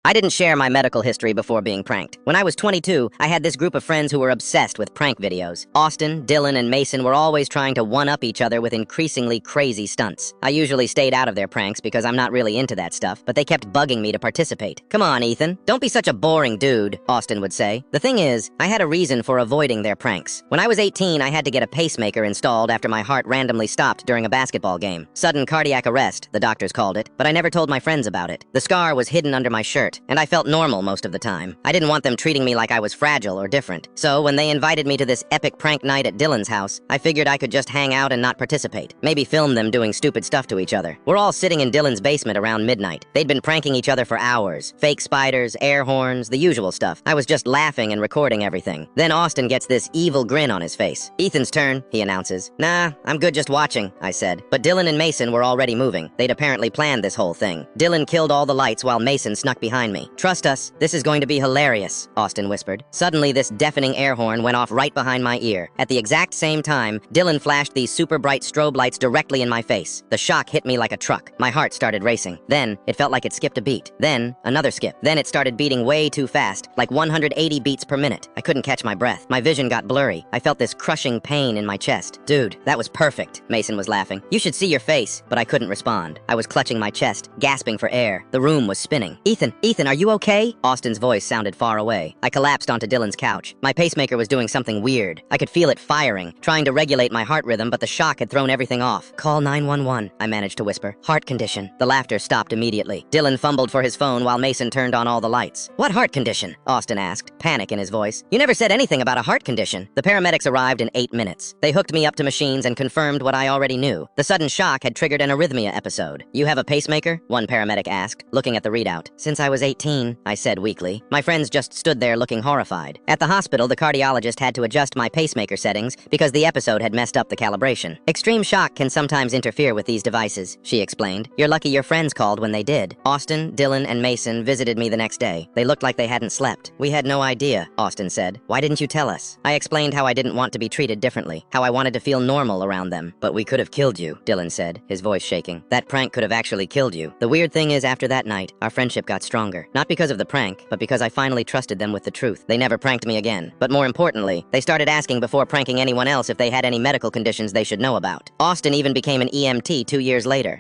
I didn't share my medical history before being pranked. When I was 22, I had this group of friends who were obsessed with prank videos. Austin, Dylan, and Mason were always trying to one-up each other with increasingly crazy stunts. I usually stayed out of their pranks because I'm not really into that stuff, but they kept bugging me to participate. "Come on, Ethan. Don't be such a boring dude," Austin would say. The thing is, I had a reason for avoiding their pranks. When I was 18, I had to get a pacemaker installed after my heart randomly stopped during a basketball game. Sudden cardiac arrest, the doctors called it, but I never told my friends about it. The scar was hidden under my shirt, and I felt normal most of the time. I didn't want them treating me like I was fragile or different. So when they invited me to this epic prank night at Dylan's house, I figured I could just hang out and not participate. Maybe film them doing stupid stuff to each other. We're all sitting in Dylan's basement around midnight. They'd been pranking each other for hours. Fake spiders, air horns, the usual stuff. I was just laughing and recording everything. Then Austin gets this evil grin on his face. "Ethan's turn," he announces. "Nah, I'm good just watching," I said. But Dylan and Mason were already moving. They'd apparently planned this whole thing. Dylan killed all the lights while Mason snuck behind me. "Trust us, this is going to be hilarious," Austin whispered. Suddenly, this deafening air horn went off right behind my ear. At the exact same time, Dylan flashed these super bright strobe lights directly in my face. The shock hit me like a truck. My heart started racing. Then, it felt like it skipped a beat. Then, another skip. Then it started beating way too fast, like 180 beats per minute. I couldn't catch my breath. My vision got blurry. I felt this crushing pain in my chest. "Dude, that was perfect," Mason was laughing. "You should see your face." But I couldn't respond. I was clutching my chest, gasping for air. The room was spinning. Ethan, are you okay?" Austin's voice sounded far away. I collapsed onto Dylan's couch. My pacemaker was doing something weird. I could feel it firing, trying to regulate my heart rhythm, but the shock had thrown everything off. "Call 911, I managed to whisper. "Heart condition." The laughter stopped immediately. Dylan fumbled for his phone while Mason turned on all the lights. "What heart condition?" Austin asked, panic in his voice. "You never said anything about a heart condition." The paramedics arrived in 8 minutes. They hooked me up to machines and confirmed what I already knew. The sudden shock had triggered an arrhythmia episode. "You have a pacemaker?" one paramedic asked, looking at the readout. "Since I was 18, I said weakly. My friends just stood there looking horrified. At the hospital, the cardiologist had to adjust my pacemaker settings because the episode had messed up the calibration. "Extreme shock can sometimes interfere with these devices," she explained. "You're lucky your friends called when they did." Austin, Dylan, and Mason visited me the next day. They looked like they hadn't slept. "We had no idea," Austin said. "Why didn't you tell us?" I explained how I didn't want to be treated differently, how I wanted to feel normal around them. "But we could have killed you," Dylan said, his voice shaking. "That prank could have actually killed you." The weird thing is, after that night, our friendship got stronger. Not because of the prank, but because I finally trusted them with the truth. They never pranked me again. But more importantly, they started asking before pranking anyone else if they had any medical conditions they should know about. Austin even became an EMT 2 years later.